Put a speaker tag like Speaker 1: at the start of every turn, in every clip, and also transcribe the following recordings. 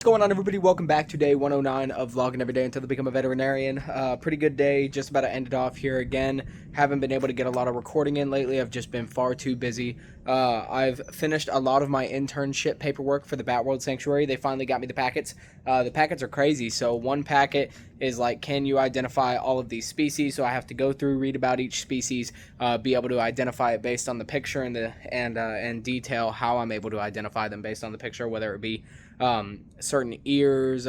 Speaker 1: going on, everybody? Welcome back to day 109 of vlogging every day until they become a veterinarian. Pretty good day. Just about to end it off here again. Haven't been able to get a lot of recording in lately. I've just been far too busy. I've finished a lot of my internship paperwork for the Bat World Sanctuary. They finally got me the packets. The packets are crazy. So one packet is like, can you identify all of these species? So I have to go through, read about each species, be able to identify it based on the picture and detail how I'm able to identify them based on the picture, whether it be certain ears,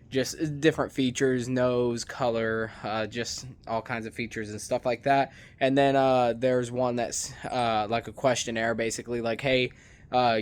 Speaker 1: just different features, nose, color, just all kinds of features and stuff like that. And then there's one that's like a questionnaire, basically like, hey,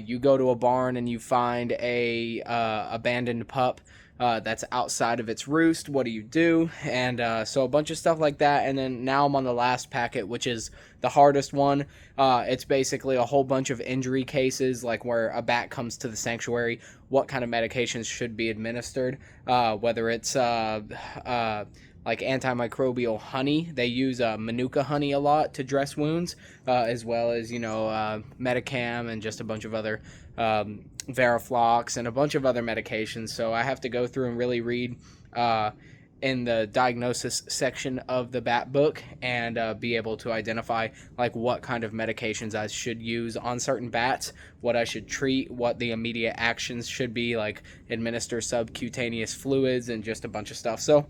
Speaker 1: you go to a barn and you find a abandoned pup that's outside of its roost. What do you do? And so a bunch of stuff like that. And then now I'm on the last packet, which is the hardest one. It's basically a whole bunch of injury cases, like where a bat comes to the sanctuary, what kind of medications should be administered, whether it's like antimicrobial honey. They use manuka honey a lot to dress wounds, as well as, Medicam and just a bunch of other Veriflox and a bunch of other medications. So I have to go through and really read in the diagnosis section of the bat book and be able to identify like what kind of medications I should use on certain bats, what I should treat, what the immediate actions should be, like administer subcutaneous fluids and just a bunch of stuff. So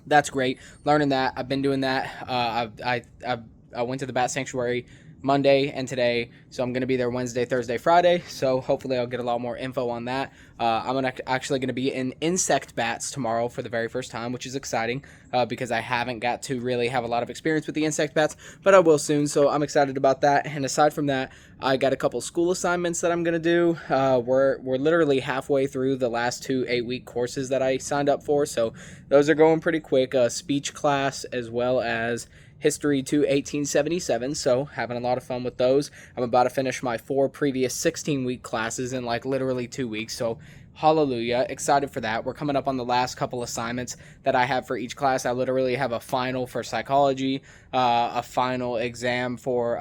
Speaker 1: that's great. Learning that. I've been doing that. I went to the bat sanctuary Monday and today, so I'm going to be there Wednesday, Thursday, Friday, so hopefully I'll get a lot more info on that. I'm actually going to be in insect bats tomorrow for the very first time, which is exciting because I haven't got to really have a lot of experience with the insect bats, but I will soon, so I'm excited about that. And aside from that, I got a couple school assignments that I'm going to do. We're literally halfway through the last 2 8-week courses that I signed up for, so those are going pretty quick. Speech class as well as History to 1877, so having a lot of fun with those. I'm about to finish my 4 previous 16-week classes in like literally 2 weeks, so hallelujah, excited for that. We're coming up on the last couple assignments that I have for each class. I literally have a final for psychology, a final exam for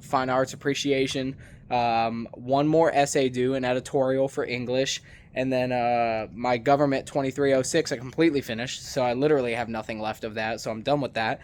Speaker 1: fine arts appreciation, one more essay due, an editorial for English, and then my government 2306 I completely finished, so I literally have nothing left of that, so I'm done with that.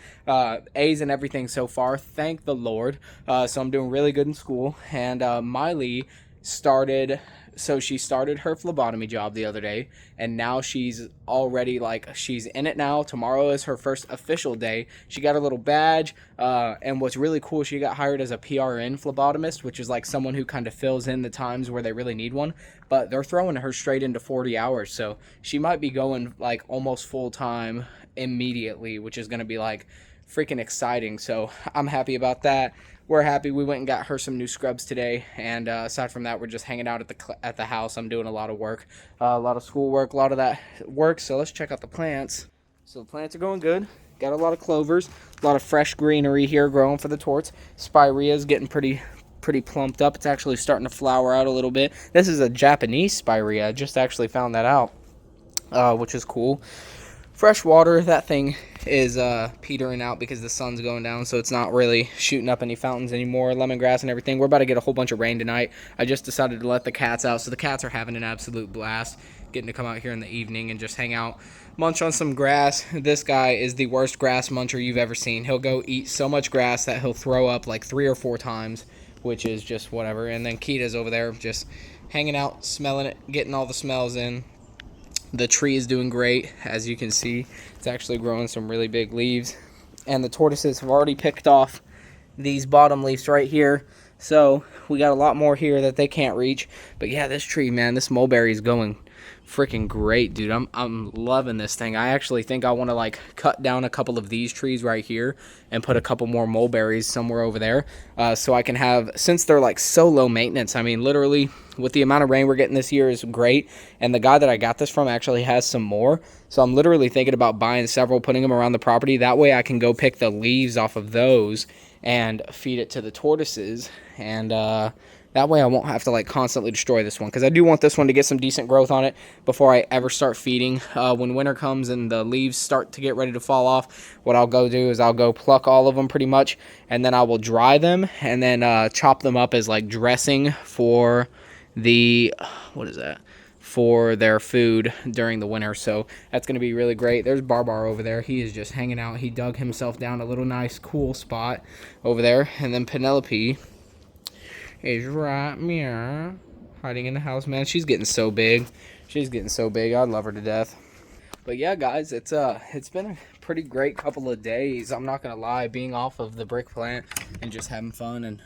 Speaker 1: A's and everything so far, thank the Lord. So I'm doing really good in school. And Miley started, so she started her phlebotomy job the other day, and now she's already like, she's in it now. Tomorrow is her first official day. She got a little badge, and what's really cool, she got hired as a PRN phlebotomist, which is like someone who kind of fills in the times where they really need one, but they're throwing her straight into 40 hours, so she might be going like almost full time immediately, which is going to be like freaking exciting. So I'm happy about that. We're happy. We went and got her some new scrubs today, and aside from that, we're just hanging out at the house. I'm doing a lot of work, a lot of school work, a lot of that work. So let's check out the plants. So the plants are going good. Got a lot of clovers, a lot of fresh greenery here growing for the torts. Spirea is getting pretty plumped up. It's actually starting to flower out a little bit. This is a Japanese spirea. I just actually found that out, which is cool. Fresh water, that thing is petering out because the sun's going down, so it's not really shooting up any fountains anymore. Lemongrass and everything. We're about to get a whole bunch of rain tonight. I just decided to let the cats out, so the cats are having an absolute blast getting to come out here in the evening and just hang out, munch on some grass. This guy is the worst grass muncher you've ever seen. He'll go eat so much grass that he'll throw up like 3 or 4 times, which is just whatever. And then Kita's over there just hanging out, smelling it, getting all the smells in. The tree is doing great, as you can see. It's actually growing some really big leaves. And the tortoises have already picked off these bottom leaves right here. So we got a lot more here that they can't reach. But yeah, this tree, man, this mulberry is going freaking great, dude. I'm loving this thing. I actually think I want to like cut down a couple of these trees right here and put a couple more mulberries somewhere over there, so I can have, since they're like so low maintenance, I mean literally with the amount of rain we're getting this year is great, and the guy that I got this from actually has some more, so I'm literally thinking about buying several, putting them around the property. That way I can go pick the leaves off of those and feed it to the tortoises, and that way I won't have to like constantly destroy this one, because I do want this one to get some decent growth on it before I ever start feeding. When winter comes and the leaves start to get ready to fall off, what I'll go do is I'll go pluck all of them pretty much, and then I will dry them and then chop them up as like dressing for the, what is that? for their food during the winter. So that's going to be really great. There's Barbar over there. He is just hanging out. He dug himself down a little nice cool spot over there. And then Penelope is right here hiding in the house. Man, she's getting so big. She's getting so big. I love her to death. But yeah, guys, it's been a pretty great couple of days. I'm not gonna lie, being off of the brick plant and just having fun and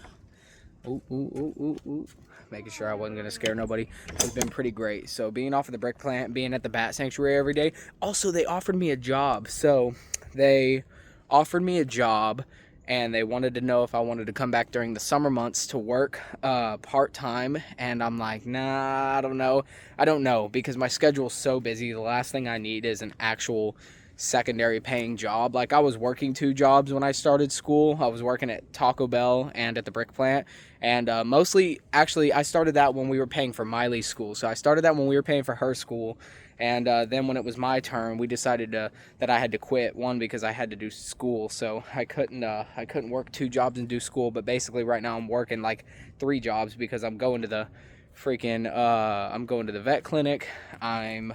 Speaker 1: making sure I wasn't gonna scare nobody has been pretty great. So being off of the brick plant, being at the bat sanctuary every day. Also, they offered me a job. So they offered me a job, and they wanted to know if I wanted to come back during the summer months to work part-time. And I'm like, nah, I don't know, because my schedule's so busy. The last thing I need is an actual secondary paying job. Like, I was working 2 jobs when I started school. I was working at Taco Bell and at the brick plant, and mostly, actually, I started that when we were paying for Miley's school. So I started that when we were paying for her school, and then when it was my turn, we decided that I had to quit. One, because I had to do school, so I couldn't work 2 jobs and do school. But basically right now I'm working like 3 jobs, because I'm going to the vet clinic, I'm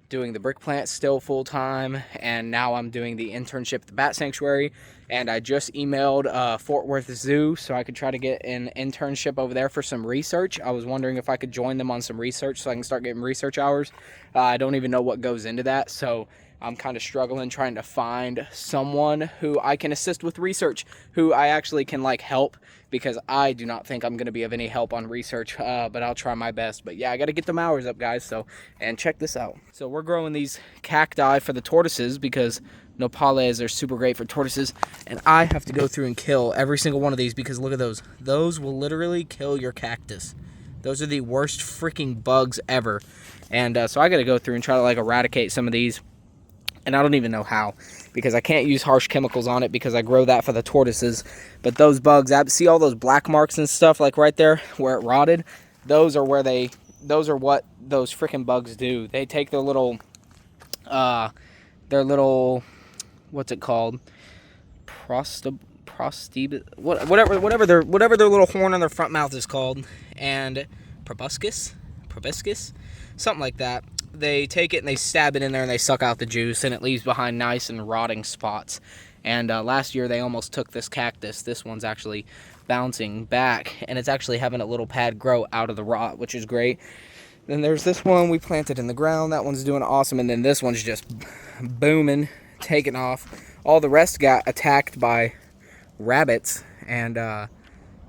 Speaker 1: doing the brick plant still full time, and now I'm doing the internship at the bat sanctuary. And I just emailed Fort Worth Zoo so I could try to get an internship over there for some research. I was wondering if I could join them on some research so I can start getting research hours. I don't even know what goes into that, so I'm kind of struggling trying to find someone who I can assist with research, who I actually can like help, because I do not think I'm going to be of any help on research, but I'll try my best. But yeah, I got to get them hours up, guys. So, and check this out. So we're growing these cacti for the tortoises, because nopales are super great for tortoises, and I have to go through and kill every single one of these, because look at those. Those will literally kill your cactus. Those are the worst freaking bugs ever. And so I got to go through and try to like eradicate some of these. And I don't even know how, because I can't use harsh chemicals on it, because I grow that for the tortoises. But those bugs, see all those black marks and stuff like right there where it rotted? Those are what those freaking bugs do. They take their little, what's it called? Whatever their little horn on their front mouth is called, and proboscis, something like that. They take it and they stab it in there and they suck out the juice, and it leaves behind nice and rotting spots. And last year they almost took this cactus. This one's actually bouncing back, and it's actually having a little pad grow out of the rot, which is great. Then there's this one we planted in the ground. That one's doing awesome. And then this one's just booming, taking off. All the rest got attacked by rabbits, and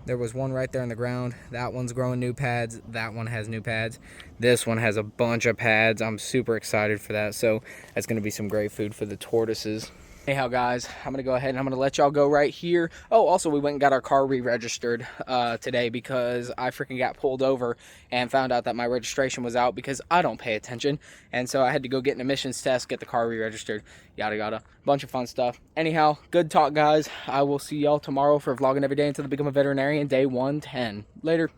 Speaker 1: there was one right there in the ground. That one's growing new pads. That one has new pads. This one has a bunch of pads. I'm super excited for that. So that's going to be some great food for the tortoises. Anyhow, guys, I'm going to go ahead and I'm going to let y'all go right here. Oh, also, we went and got our car re-registered today, because I freaking got pulled over and found out that my registration was out, because I don't pay attention. And so I had to go get an emissions test, get the car re-registered, yada, yada. Bunch of fun stuff. Anyhow, good talk, guys. I will see y'all tomorrow for vlogging every day until I become a veterinarian, day 110. Later.